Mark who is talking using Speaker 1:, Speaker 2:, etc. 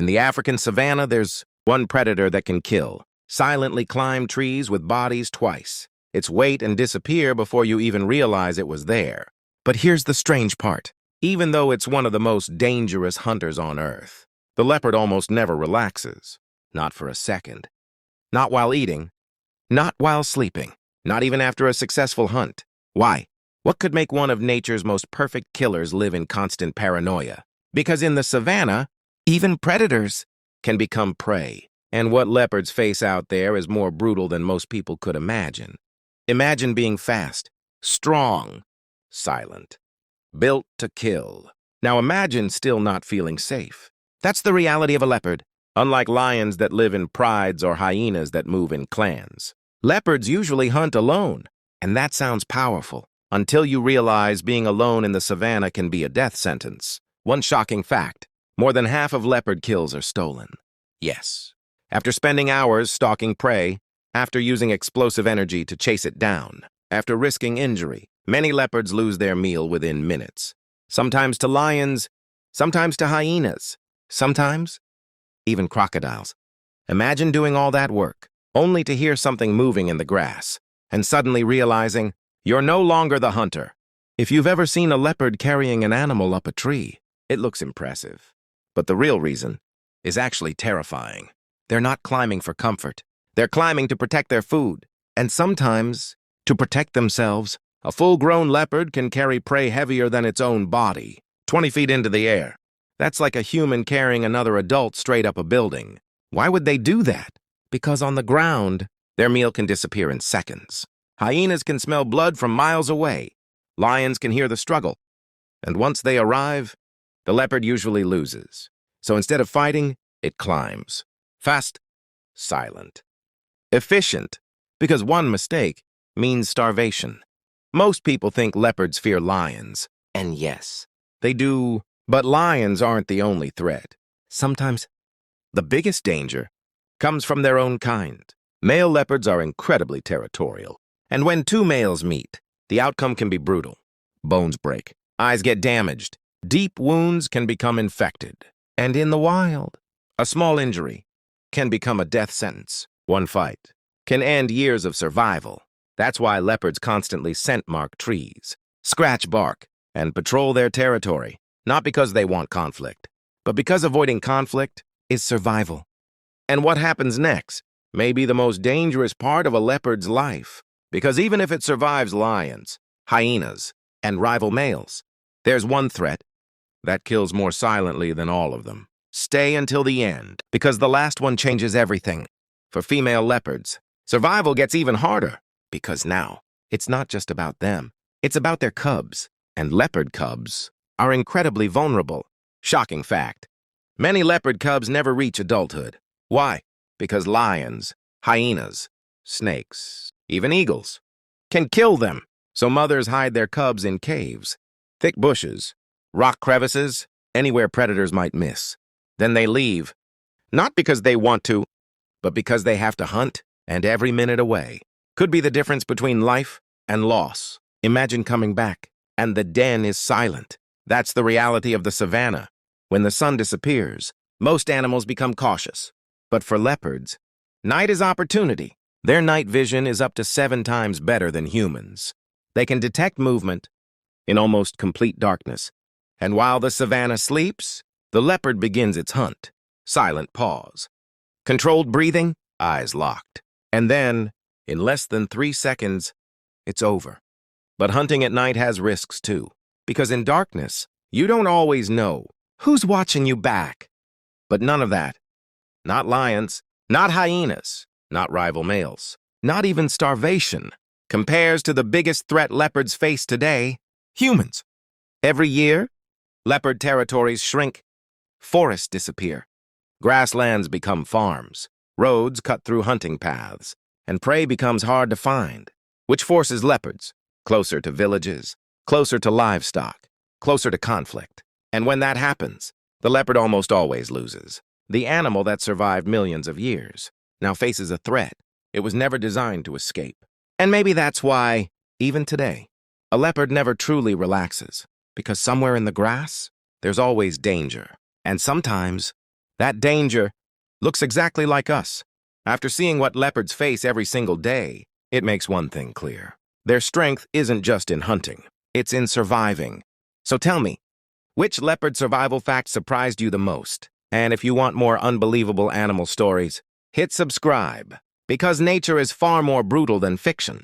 Speaker 1: In the African savanna, there's one predator that can kill, silently climb trees with bodies twice. It's wait and disappear before you even realize it was there. But here's the strange part. Even though it's one of the most dangerous hunters on Earth, the leopard almost never relaxes. Not for a second. Not while eating. Not while sleeping. Not even after a successful hunt. Why? What could make one of nature's most perfect killers live in constant paranoia? Because in the savanna, even predators can become prey. And what leopards face out there is more brutal than most people could imagine. Imagine being fast, strong, silent, built to kill. Now imagine still not feeling safe. That's the reality of a leopard. Unlike lions that live in prides or hyenas that move in clans, leopards usually hunt alone. And that sounds powerful, until you realize being alone in the savanna can be a death sentence. One shocking fact, more than half of leopard kills are stolen. Yes. After spending hours stalking prey, after using explosive energy to chase it down, after risking injury, many leopards lose their meal within minutes. Sometimes to lions, sometimes to hyenas, sometimes even crocodiles. Imagine doing all that work, only to hear something moving in the grass, and suddenly realizing you're no longer the hunter. If you've ever seen a leopard carrying an animal up a tree, it looks impressive. But the real reason is actually terrifying. They're not climbing for comfort. They're climbing to protect their food, and sometimes to protect themselves. A full-grown leopard can carry prey heavier than its own body, 20 feet into the air. That's like a human carrying another adult straight up a building. Why would they do that? Because on the ground, their meal can disappear in seconds. Hyenas can smell blood from miles away. Lions can hear the struggle. And once they arrive, the leopard usually loses. So instead of fighting, it climbs. Fast, silent. Efficient, because one mistake means starvation. Most people think leopards fear lions, and yes, they do, but lions aren't the only threat. Sometimes, the biggest danger comes from their own kind. Male leopards are incredibly territorial, and when two males meet, the outcome can be brutal. Bones break, eyes get damaged, deep wounds can become infected, and in the wild, a small injury can become a death sentence. One fight can end years of survival. That's why leopards constantly scent-mark trees, scratch bark, and patrol their territory, not because they want conflict, but because avoiding conflict is survival. And what happens next may be the most dangerous part of a leopard's life, because even if it survives lions, hyenas, and rival males, there's one threat that kills more silently than all of them. Stay until the end, because the last one changes everything. For female leopards, survival gets even harder, because now it's not just about them, it's about their cubs. And leopard cubs are incredibly vulnerable. Shocking fact. Many leopard cubs never reach adulthood. Why? Because lions, hyenas, snakes, even eagles can kill them. So mothers hide their cubs in caves, thick bushes, rock crevices, anywhere predators might miss. Then they leave, not because they want to, but because they have to hunt, and every minute away could be the difference between life and loss. Imagine coming back, and the den is silent. That's the reality of the savanna. When the sun disappears, most animals become cautious. But for leopards, night is opportunity. Their night vision is up to 7 times better than humans. They can detect movement in almost complete darkness. And while the savanna sleeps, the leopard begins its hunt. Silent pause. Controlled breathing, eyes locked. And then, in less than 3 seconds, it's over. But hunting at night has risks too, because in darkness, you don't always know who's watching you back. But none of that. Not lions, not hyenas, not rival males, not even starvation, compares to the biggest threat leopards face today, humans. Every year, leopard territories shrink, forests disappear, grasslands become farms, roads cut through hunting paths, and prey becomes hard to find, which forces leopards closer to villages, closer to livestock, closer to conflict. And when that happens, the leopard almost always loses. The animal that survived millions of years now faces a threat it was never designed to escape. And maybe that's why, even today, a leopard never truly relaxes, because somewhere in the grass, there's always danger. And sometimes, That danger looks exactly like us. After seeing what leopards face every single day, it makes one thing clear. Their strength isn't just in hunting, it's in surviving. So tell me, which leopard survival fact surprised you the most? And if you want more unbelievable animal stories, hit subscribe, because nature is far more brutal than fiction.